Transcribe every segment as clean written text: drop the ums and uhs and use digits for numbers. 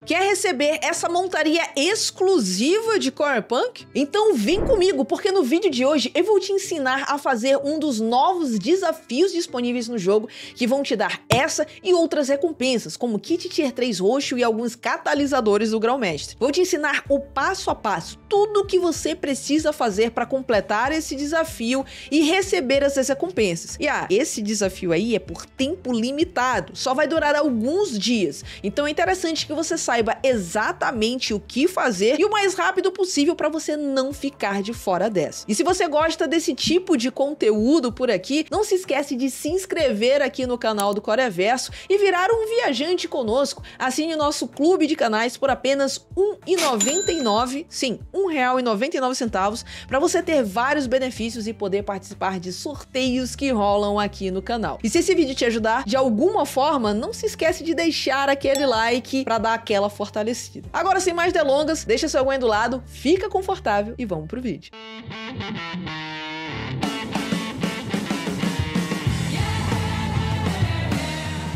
Quer receber essa montaria exclusiva de Corepunk? Então vem comigo, porque no vídeo de hoje eu vou te ensinar a fazer um dos novos desafios disponíveis no jogo que vão te dar essa e outras recompensas, como kit Tier 3 roxo e alguns catalisadores do Grão-Mestre. Vou te ensinar o passo a passo, tudo o que você precisa fazer para completar esse desafio e receber essas recompensas. E esse desafio aí é por tempo limitado, só vai durar alguns dias, então é interessante que você saiba exatamente o que fazer e o mais rápido possível para você não ficar de fora dessa. E se você gosta desse tipo de conteúdo por aqui, não se esquece de se inscrever aqui no canal do Coreverso e virar um viajante conosco. Assine nosso clube de canais por apenas R$ 1,99, sim, R$ 1,99, para você ter vários benefícios e poder participar de sorteios que rolam aqui no canal. E se esse vídeo te ajudar de alguma forma, não se esquece de deixar aquele like para dar aquela fortalecida. Agora, sem mais delongas, deixa seu aguinha do lado, fica confortável e vamos pro vídeo.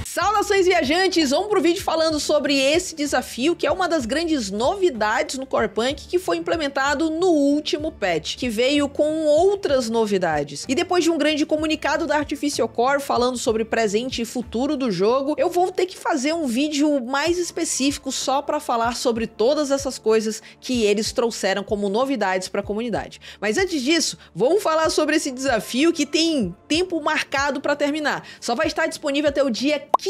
Saudações, viajantes! Vamos pro vídeo falando sobre esse desafio, que é uma das grandes novidades no Corepunk, que foi implementado no último patch, que veio com outras novidades. E depois de um grande comunicado da Artificial Core falando sobre presente e futuro do jogo, eu vou ter que fazer um vídeo mais específico só para falar sobre todas essas coisas que eles trouxeram como novidades para a comunidade. Mas antes disso, vamos falar sobre esse desafio que tem tempo marcado para terminar. Só vai estar disponível até o dia 15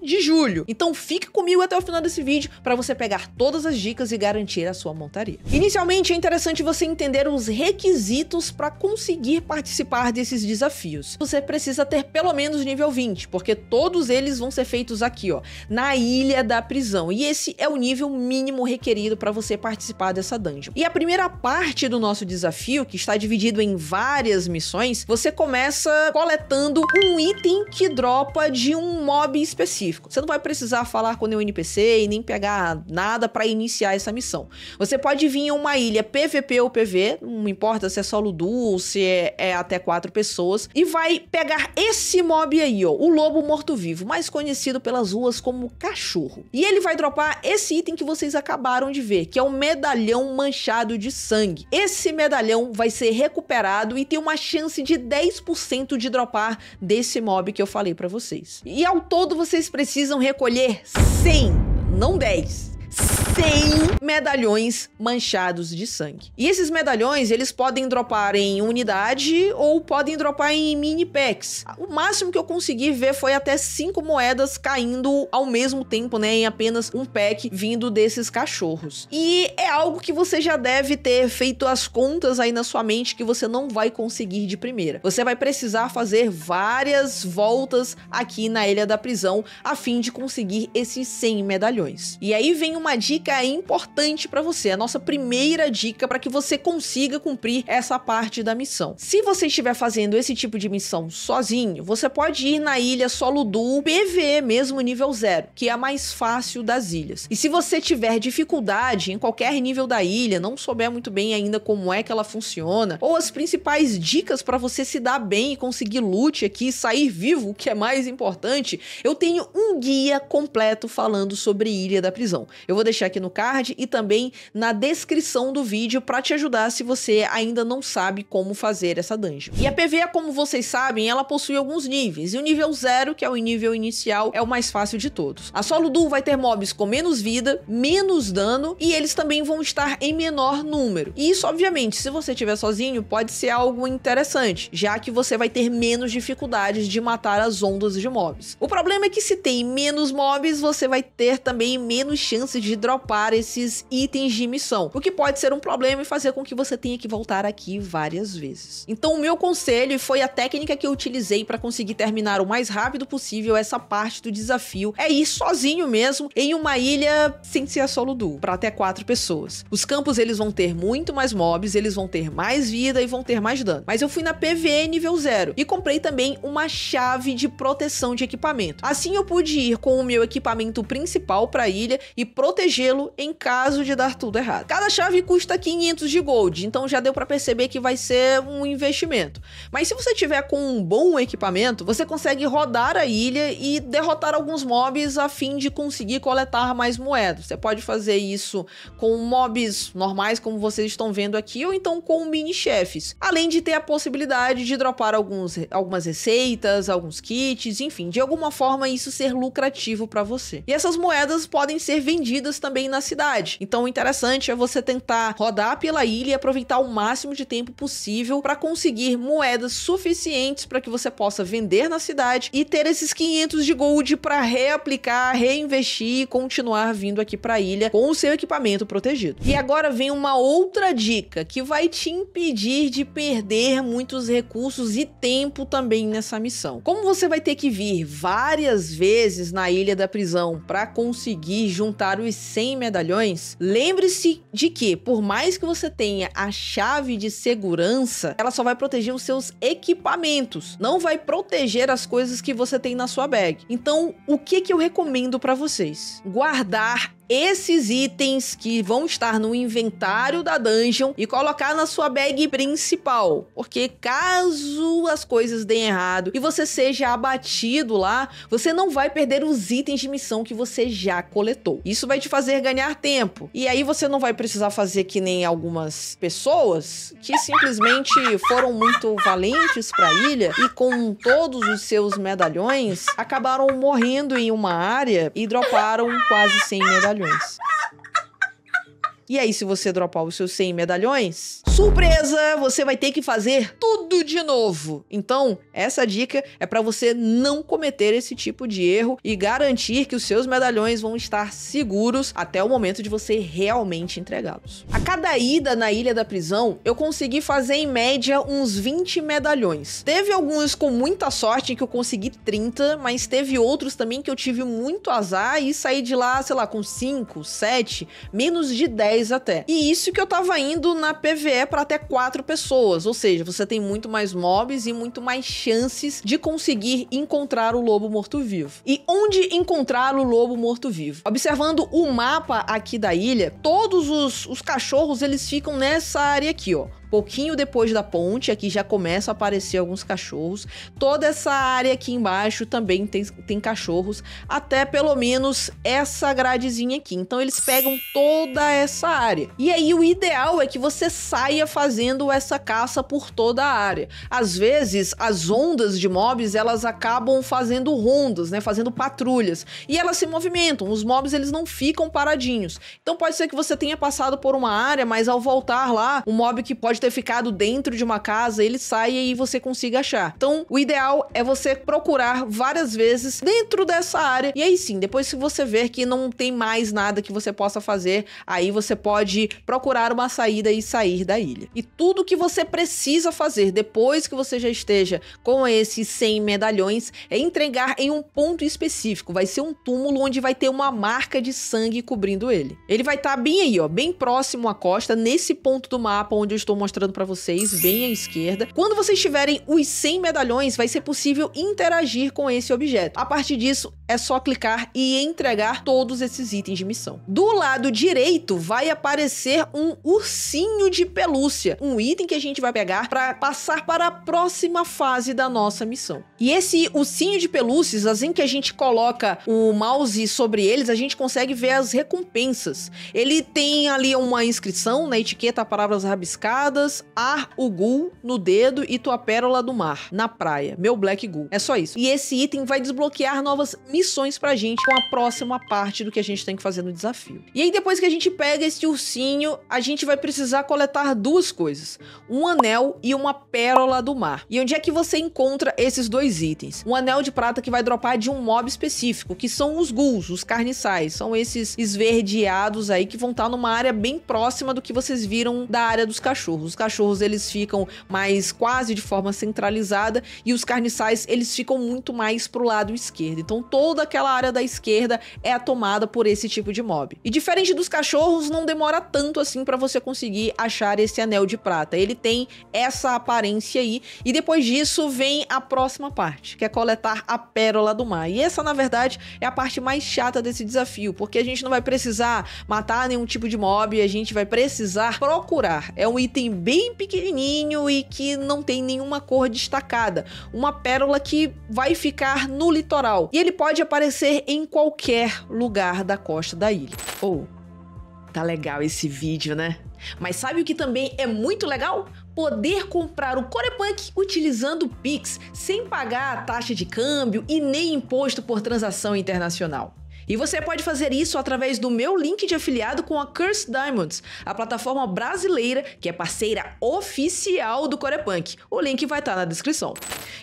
de julho. Então fique comigo até o final desse vídeo para você pegar todas as dicas e garantir a sua montaria. Inicialmente é interessante você entender os requisitos para conseguir participar desses desafios. Você precisa ter pelo menos nível 20, porque todos eles vão ser feitos aqui, ó, na Ilha da Prisão. E esse é o nível mínimo requerido para você participar dessa dungeon. E a primeira parte do nosso desafio, que está dividido em várias missões, você começa coletando um item que dropa de um mob específico. Você não vai precisar falar com nenhum NPC e nem pegar nada para iniciar essa missão. Você pode vir em uma ilha PVP ou PV, não importa se é solo duo ou se é até 4 pessoas, e vai pegar esse mob aí, ó, o lobo morto-vivo, mais conhecido pelas ruas como cachorro. E ele vai dropar esse item que vocês acabaram de ver, que é um medalhão manchado de sangue. Esse medalhão vai ser recuperado e tem uma chance de 10% de dropar desse mob que eu falei para vocês. E ao todo vocês precisam recolher 100, não 10. 100 medalhões manchados de sangue. E esses medalhões, eles podem dropar em unidade ou podem dropar em mini packs. O máximo que eu consegui ver foi até 5 moedas caindo ao mesmo tempo, né, em apenas um pack vindo desses cachorros. E é algo que você já deve ter feito as contas aí na sua mente que você não vai conseguir de primeira. Você vai precisar fazer várias voltas aqui na Ilha da Prisão a fim de conseguir esses 100 medalhões. E aí vem uma dica importante para você, a nossa primeira dica para que você consiga cumprir essa parte da missão. Se você estiver fazendo esse tipo de missão sozinho, você pode ir na ilha solo duo PvE mesmo nível 0, que é a mais fácil das ilhas. E se você tiver dificuldade em qualquer nível da ilha, não souber muito bem ainda como é que ela funciona, ou as principais dicas para você se dar bem e conseguir loot aqui, sair vivo, o que é mais importante, eu tenho um guia completo falando sobre Ilha da Prisão. Eu vou deixar aqui no card e também na descrição do vídeo para te ajudar se você ainda não sabe como fazer essa dungeon. E a PvE, como vocês sabem, ela possui alguns níveis, e o nível 0, que é o nível inicial, é o mais fácil de todos. A solo duo vai ter mobs com menos vida, menos dano, e eles também vão estar em menor número. E isso, obviamente, se você estiver sozinho, pode ser algo interessante, já que você vai ter menos dificuldades de matar as ondas de mobs. O problema é que se tem menos mobs, você vai ter também menos chances de dropar esses itens de missão, o que pode ser um problema e fazer com que você tenha que voltar aqui várias vezes. Então o meu conselho, e foi a técnica que eu utilizei para conseguir terminar o mais rápido possível essa parte do desafio, é ir sozinho mesmo em uma ilha sem ser a solo duo, para até 4 pessoas. Os campos, eles vão ter muito mais mobs, eles vão ter mais vida e vão ter mais dano. Mas eu fui na PvE nível 0 e comprei também uma chave de proteção de equipamento. Assim eu pude ir com o meu equipamento principal para a ilha e proteger protegê-lo em caso de dar tudo errado. Cada chave custa 500 de gold, então já deu pra perceber que vai ser um investimento. Mas se você tiver com um bom equipamento, você consegue rodar a ilha e derrotar alguns mobs a fim de conseguir coletar mais moedas. Você pode fazer isso com mobs normais, como vocês estão vendo aqui, ou então com mini-chefes. Além de ter a possibilidade de dropar algumas receitas, alguns kits, enfim, de alguma forma isso ser lucrativo para você. E essas moedas podem ser vendidas também na cidade. Então o interessante é você tentar rodar pela ilha e aproveitar o máximo de tempo possível para conseguir moedas suficientes para que você possa vender na cidade e ter esses 500 de gold para reaplicar, reinvestir e continuar vindo aqui para a ilha com o seu equipamento protegido. E agora vem uma outra dica que vai te impedir de perder muitos recursos e tempo também nessa missão. Como você vai ter que vir várias vezes na Ilha da Prisão para conseguir juntar os 100 medalhões, lembre-se de que, por mais que você tenha a chave de segurança, ela só vai proteger os seus equipamentos, não vai proteger as coisas que você tem na sua bag. Então, o que eu recomendo para vocês? Guardar esses itens que vão estar no inventário da dungeon e colocar na sua bag principal, porque caso as coisas deem errado e você seja abatido lá, você não vai perder os itens de missão que você já coletou. Isso vai te fazer ganhar tempo, e aí você não vai precisar fazer que nem algumas pessoas que simplesmente foram muito valentes para a ilha e com todos os seus medalhões acabaram morrendo em uma área e droparam quase 100 medalhões. E aí, se você dropar os seus 100 medalhões, surpresa, você vai ter que fazer tudo de novo. Então, essa dica é para você não cometer esse tipo de erro e garantir que os seus medalhões vão estar seguros até o momento de você realmente entregá-los. A cada ida na Ilha da Prisão, eu consegui fazer em média uns 20 medalhões. Teve alguns com muita sorte que eu consegui 30, mas teve outros também que eu tive muito azar e saí de lá, sei lá, com 5, 7, menos de 10 até. E isso que eu tava indo na PvE para até 4 pessoas, ou seja, você tem muito mais mobs e muito mais chances de conseguir encontrar o lobo morto-vivo. E onde encontrar o lobo morto-vivo? Observando o mapa aqui da ilha, todos os cachorros, eles ficam nessa área aqui, ó. Pouquinho depois da ponte, aqui já começa a aparecer alguns cachorros. Toda essa área aqui embaixo também tem cachorros, até pelo menos essa gradezinha aqui. Então eles pegam toda essa área. E aí o ideal é que você saia fazendo essa caça por toda a área. Às vezes as ondas de mobs, elas acabam fazendo rondas, né, fazendo patrulhas. E elas se movimentam, os mobs eles não ficam paradinhos. Então pode ser que você tenha passado por uma área, mas ao voltar lá, um mob que pode ter ficado dentro de uma casa, ele sai e você consiga achar. Então, o ideal é você procurar várias vezes dentro dessa área, e aí sim, depois que você ver que não tem mais nada que você possa fazer, aí você pode procurar uma saída e sair da ilha. E tudo que você precisa fazer depois que você já esteja com esses 100 medalhões é entregar em um ponto específico. Vai ser um túmulo onde vai ter uma marca de sangue cobrindo ele. Ele vai estar bem aí, ó, bem próximo à costa, nesse ponto do mapa onde eu estou mostrando para vocês, bem à esquerda. Quando vocês tiverem os 100 medalhões, vai ser possível interagir com esse objeto. A partir disso, é só clicar e entregar todos esses itens de missão. Do lado direito, vai aparecer um ursinho de pelúcia, um item que a gente vai pegar para passar para a próxima fase da nossa missão. E esse ursinho de pelúcias, assim que a gente coloca o mouse sobre eles, a gente consegue ver as recompensas. Ele tem ali uma inscrição na etiqueta, palavras rabiscadas, Ar o Ghoul no dedo e tua pérola do mar, na praia, meu Black Ghoul. É só isso. E esse item vai desbloquear novas missões pra gente com a próxima parte do que a gente tem que fazer no desafio. E aí depois que a gente pega esse ursinho, a gente vai precisar coletar duas coisas, um anel e uma pérola do mar. E onde é que você encontra esses dois itens? Um anel de prata que vai dropar de um mob específico, que são os ghouls, os carniçais, são esses esverdeados aí que vão estar numa área bem próxima do que vocês viram da área dos cachorros. Os cachorros, eles ficam mais quase de forma centralizada e os carniçais, eles ficam muito mais pro lado esquerdo. Então toda aquela área da esquerda é tomada por esse tipo de mob. E diferente dos cachorros, não demora tanto assim para você conseguir achar esse anel de prata. Ele tem essa aparência aí e depois disso vem a próxima parte, que é coletar a pérola do mar. E essa, na verdade, é a parte mais chata desse desafio, porque a gente não vai precisar matar nenhum tipo de mob, a gente vai precisar procurar. É um item bem pequenininho e que não tem nenhuma cor destacada. Uma pérola que vai ficar no litoral. E ele pode aparecer em qualquer lugar da costa da ilha. Tá legal esse vídeo, né? Mas sabe o que também é muito legal? Poder comprar o Corepunk utilizando o Pix, sem pagar a taxa de câmbio e nem imposto por transação internacional. E você pode fazer isso através do meu link de afiliado com a Cursed Diamonds, a plataforma brasileira que é parceira oficial do Corepunk. O link vai estar na descrição.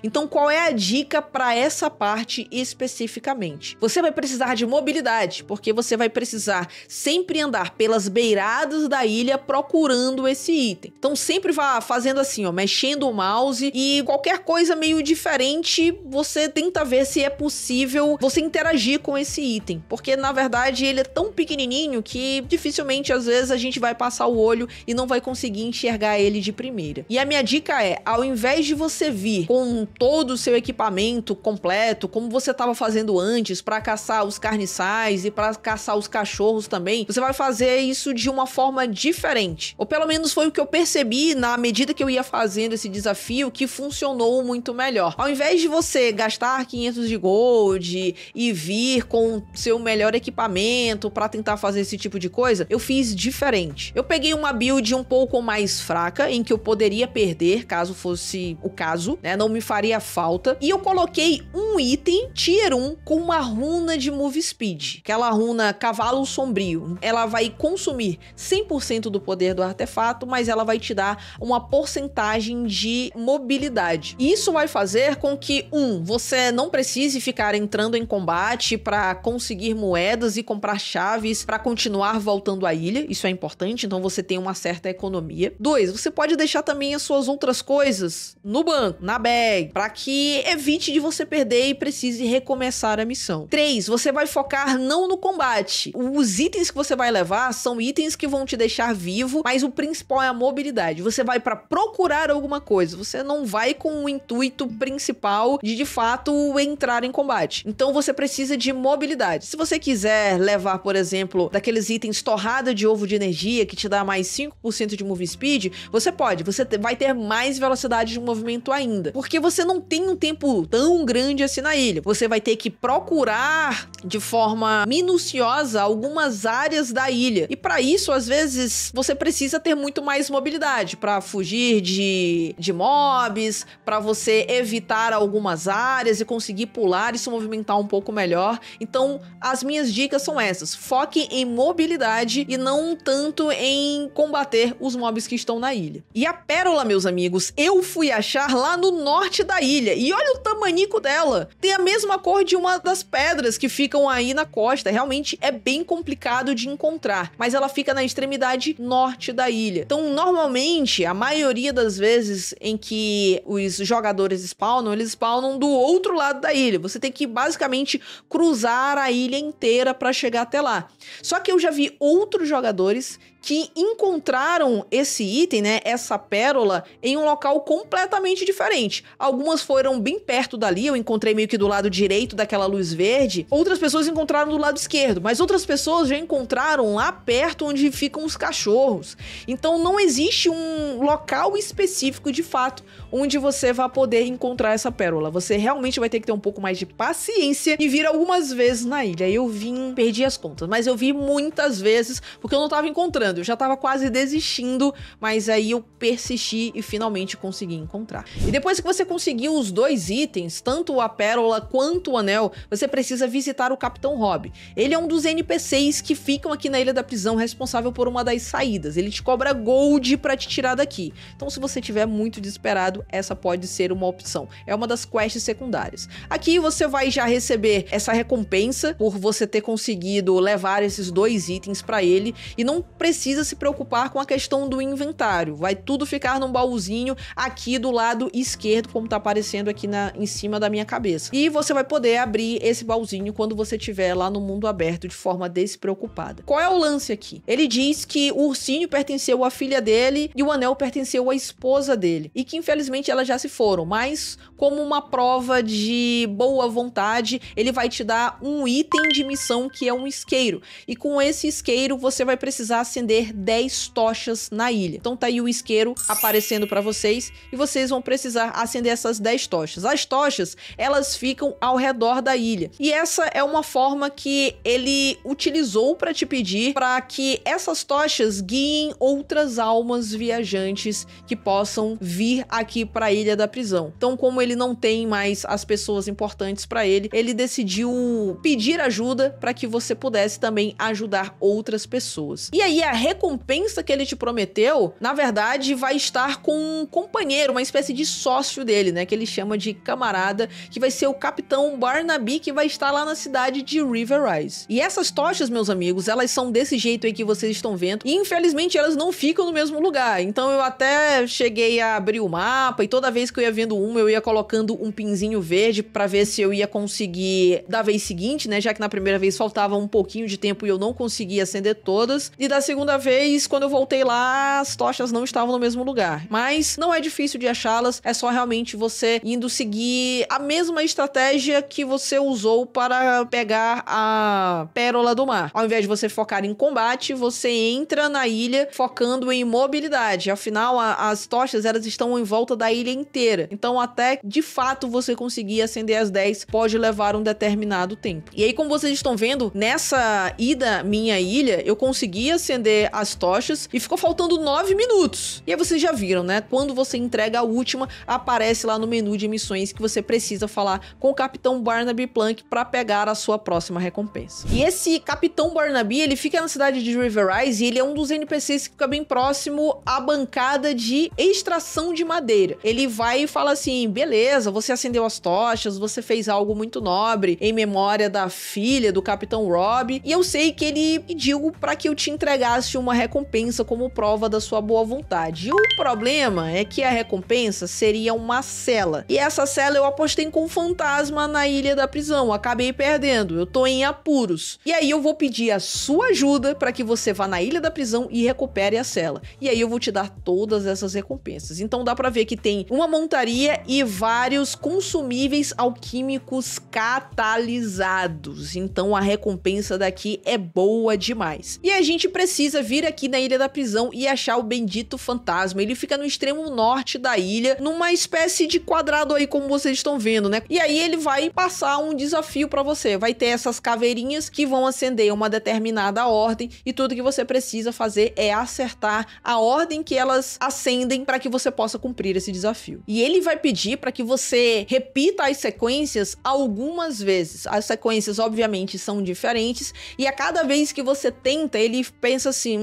Então, qual é a dica para essa parte especificamente? Você vai precisar de mobilidade, porque você vai precisar sempre andar pelas beiradas da ilha procurando esse item. Então, sempre vá fazendo assim, ó, mexendo o mouse e qualquer coisa meio diferente, você tenta ver se é possível você interagir com esse item. Porque, na verdade, ele é tão pequenininho que dificilmente, às vezes, a gente vai passar o olho e não vai conseguir enxergar ele de primeira. E a minha dica é, ao invés de você vir com todo o seu equipamento completo, como você estava fazendo antes, para caçar os carniçais e para caçar os cachorros também, você vai fazer isso de uma forma diferente. Ou pelo menos foi o que eu percebi na medida que eu ia fazendo esse desafio, que funcionou muito melhor. Ao invés de você gastar 500 de gold e vir com seu melhor equipamento para tentar fazer esse tipo de coisa, eu fiz diferente. Eu peguei uma build um pouco mais fraca, em que eu poderia perder, caso fosse o caso, né? Não me faria falta. E eu coloquei um item Tier 1 com uma runa de Move Speed. Aquela runa Cavalo Sombrio. Ela vai consumir 100% do poder do artefato, mas ela vai te dar uma porcentagem de mobilidade. E isso vai fazer com que, você não precise ficar entrando em combate para conseguir moedas e comprar chaves para continuar voltando à ilha. Isso é importante, então você tem uma certa economia. 2, você pode deixar também as suas outras coisas no banco, na bag, para que evite de você perder e precise recomeçar a missão. 3, você vai focar não no combate. Os itens que você vai levar são itens que vão te deixar vivo, mas o principal é a mobilidade. Você vai para procurar alguma coisa, você não vai com o intuito principal de fato entrar em combate. Então você precisa de mobilidade. Se você quiser levar, por exemplo, daqueles itens torrada de ovo de energia que te dá mais 5% de move speed, você pode, você vai ter mais velocidade de movimento ainda, porque você não tem um tempo tão grande assim na ilha. Você vai ter que procurar de forma minuciosa algumas áreas da ilha, e para isso, às vezes, você precisa ter muito mais mobilidade para fugir de mobs, para você evitar algumas áreas e conseguir pular e se movimentar um pouco melhor. Então, as minhas dicas são essas: foque em mobilidade e não tanto em combater os mobs que estão na ilha. E a pérola, meus amigos, eu fui achar lá no norte da ilha, e olha o tamanico dela, tem a mesma cor de uma das pedras que ficam aí na costa. Realmente é bem complicado de encontrar, mas ela fica na extremidade norte da ilha. Então, normalmente, a maioria das vezes em que os jogadores spawnam, eles spawnam do outro lado da ilha. Você tem que basicamente cruzar a ilha inteira para chegar até lá. Só que eu já vi outros jogadores que encontraram esse item, né, essa pérola, em um local completamente diferente. Algumas foram bem perto dali, eu encontrei meio que do lado direito daquela luz verde. Outras pessoas encontraram do lado esquerdo, mas outras pessoas já encontraram lá perto onde ficam os cachorros. Então não existe um local específico de fato onde você vai poder encontrar essa pérola. Você realmente vai ter que ter um pouco mais de paciência e vir algumas vezes na ilha. Eu perdi as contas, mas eu vi muitas vezes porque eu não tava encontrando. Eu já tava quase desistindo, mas aí eu persisti e finalmente consegui encontrar. E depois que você conseguiu os dois itens, tanto a pérola quanto o anel, você precisa visitar o Capitão Rob. Ele é um dos NPCs que ficam aqui na Ilha da Prisão, responsável por uma das saídas. Ele te cobra gold pra te tirar daqui. Então, se você estiver muito desesperado, essa pode ser uma opção. É uma das quests secundárias. Aqui você vai já receber essa recompensa por você ter conseguido levar esses dois itens pra ele, e não precisa precisa se preocupar com a questão do inventário. Vai tudo ficar num baúzinho aqui do lado esquerdo, como tá aparecendo aqui em cima da minha cabeça. E você vai poder abrir esse baúzinho quando você estiver lá no mundo aberto de forma despreocupada. Qual é o lance aqui? Ele diz que o ursinho pertenceu à filha dele e o anel pertenceu à esposa dele. E que infelizmente elas já se foram, mas como uma prova de boa vontade, ele vai te dar um item de missão que é um isqueiro. E com esse isqueiro você vai precisar acender 10 tochas na ilha. Então tá aí o isqueiro aparecendo para vocês e vocês vão precisar acender essas 10 tochas. As tochas, elas ficam ao redor da ilha. E essa é uma forma que ele utilizou para te pedir para que essas tochas guiem outras almas viajantes que possam vir aqui para a Ilha da Prisão. Então, como ele não tem mais as pessoas importantes para ele, ele decidiu pedir ajuda para que você pudesse também ajudar outras pessoas. E aí a recompensa que ele te prometeu, na verdade, vai estar com um companheiro, uma espécie de sócio dele, né, que ele chama de camarada, que vai ser o Capitão Barnaby, que vai estar lá na cidade de Riverrise. E essas tochas, meus amigos, elas são desse jeito aí que vocês estão vendo, e infelizmente elas não ficam no mesmo lugar. Então eu até cheguei a abrir o mapa e toda vez que eu ia vendo uma, eu ia colocando um pinzinho verde pra ver se eu ia conseguir da vez seguinte, né, já que na primeira vez faltava um pouquinho de tempo e eu não conseguia acender todas. E da segunda vez, quando eu voltei lá, as tochas não estavam no mesmo lugar. Mas não é difícil de achá-las, é só realmente você indo seguir a mesma estratégia que você usou para pegar a Pérola do Mar. Ao invés de você focar em combate, você entra na ilha focando em mobilidade. Afinal, as tochas, elas estão em volta da ilha inteira. Então, até de fato você conseguir acender as 10, pode levar um determinado tempo. E aí, como vocês estão vendo, nessa ida minha ilha, eu consegui acender as tochas e ficou faltando 9 minutos. E aí vocês já viram, né? Quando você entrega a última, aparece lá no menu de missões que você precisa falar com o Capitão Barnaby Plunk para pegar a sua próxima recompensa. E esse Capitão Barnaby, ele fica na cidade de Riverrise e ele é um dos NPCs que fica bem próximo à bancada de extração de madeira. Ele vai e fala assim: beleza, você acendeu as tochas, você fez algo muito nobre em memória da filha do Capitão Rob, e eu sei que ele pediu para que eu te entregasse uma recompensa como prova da sua boa vontade. E o problema é que a recompensa seria uma cela. E essa cela eu apostei com um fantasma na Ilha da Prisão, acabei perdendo, eu tô em apuros. E aí eu vou pedir a sua ajuda para que você vá na Ilha da Prisão e recupere a cela. E aí eu vou te dar todas essas recompensas. Então dá pra ver que tem uma montaria e vários consumíveis alquímicos catalisados. Então a recompensa daqui é boa demais. E a gente precisa vir aqui na Ilha da Prisão e achar o bendito fantasma. Ele fica no extremo norte da ilha, numa espécie de quadrado aí, como vocês estão vendo, né? E aí ele vai passar um desafio pra você. Vai ter essas caveirinhas que vão acender uma determinada ordem e tudo que você precisa fazer é acertar a ordem que elas acendem para que você possa cumprir esse desafio. E ele vai pedir para que você repita as sequências algumas vezes. As sequências, obviamente, são diferentes e a cada vez que você tenta, ele pensa assim: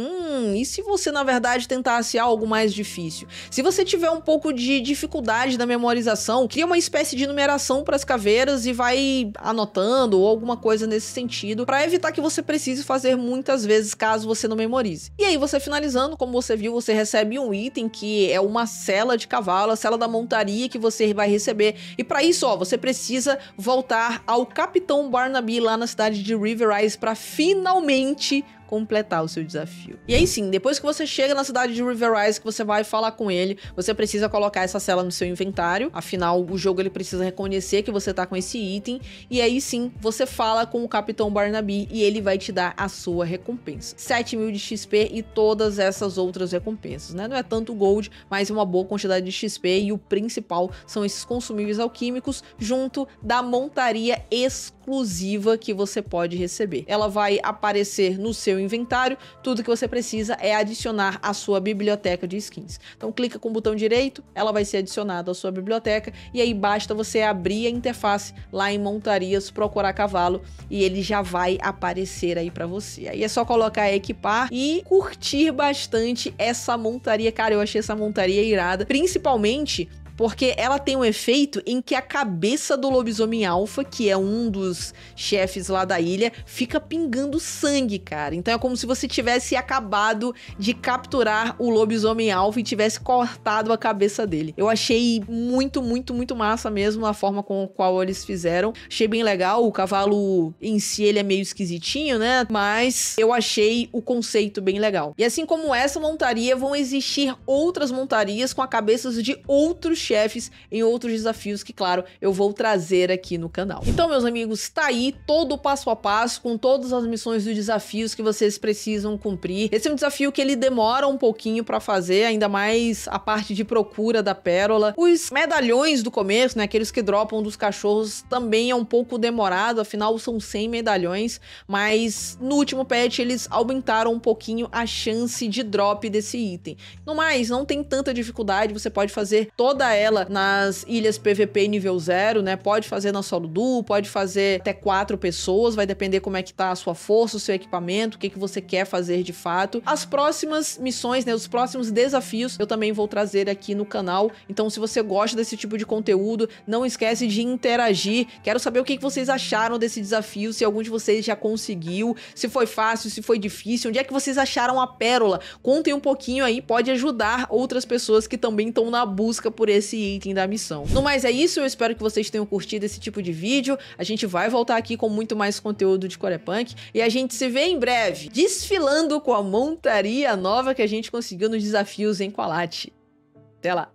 e se você, na verdade, tentasse algo mais difícil? Se você tiver um pouco de dificuldade na memorização, cria uma espécie de numeração para as caveiras e vai anotando ou alguma coisa nesse sentido, para evitar que você precise fazer muitas vezes caso você não memorize. E aí, você finalizando, como você viu, você recebe um item que é uma sela de cavalo, a sela da montaria que você vai receber. E para isso, ó, você precisa voltar ao Capitão Barnaby lá na cidade de Riverrise para finalmente completar o seu desafio. E aí sim, depois que você chega na cidade de Riverrise, que você vai falar com ele, você precisa colocar essa cela no seu inventário, afinal o jogo ele precisa reconhecer que você tá com esse item, e aí sim, você fala com o Capitão Barnaby e ele vai te dar a sua recompensa. 7.000 de XP e todas essas outras recompensas, né? Não é tanto gold, mas é uma boa quantidade de XP e o principal são esses consumíveis alquímicos junto da montaria exclusiva que você pode receber. Ela vai aparecer no seu inventário, tudo que você precisa é adicionar a sua biblioteca de skins. Então clica com o botão direito, ela vai ser adicionada à sua biblioteca e aí basta você abrir a interface lá em montarias, procurar cavalo e ele já vai aparecer aí pra você. Aí é só colocar equipar e curtir bastante essa montaria. Cara, eu achei essa montaria irada, principalmente porque ela tem um efeito em que a cabeça do lobisomem alfa, que é um dos chefes lá da ilha, fica pingando sangue, cara. Então é como se você tivesse acabado de capturar o lobisomem alfa e tivesse cortado a cabeça dele. Eu achei muito massa mesmo a forma com a qual eles fizeram. Achei bem legal. O cavalo em si, ele é meio esquisitinho, né? Mas eu achei o conceito bem legal. E assim como essa montaria, vão existir outras montarias com a cabeças de outros chefes em outros desafios que, claro, eu vou trazer aqui no canal. Então, meus amigos, tá aí todo o passo a passo com todas as missões dos desafios que vocês precisam cumprir. Esse é um desafio que ele demora um pouquinho pra fazer, ainda mais a parte de procura da pérola. Os medalhões do começo, né, aqueles que dropam dos cachorros, também é um pouco demorado, afinal são 100 medalhões, mas no último patch eles aumentaram um pouquinho a chance de drop desse item. No mais, não tem tanta dificuldade, você pode fazer toda ela nas ilhas PVP nível 0, né, pode fazer na solo duo, pode fazer até 4 pessoas, vai depender como é que tá a sua força, o seu equipamento, o que você quer fazer de fato. As próximas missões, né, os próximos desafios, eu também vou trazer aqui no canal, então se você gosta desse tipo de conteúdo, não esquece de interagir. Quero saber o que vocês acharam desse desafio, se algum de vocês já conseguiu, se foi fácil, se foi difícil, onde é que vocês acharam a pérola? Contem um pouquinho aí, pode ajudar outras pessoas que também estão na busca por esse item da missão. No mais é isso, eu espero que vocês tenham curtido esse tipo de vídeo. A gente vai voltar aqui com muito mais conteúdo de Corepunk e a gente se vê em breve, desfilando com a montaria nova que a gente conseguiu nos desafios em Qualate. Até lá!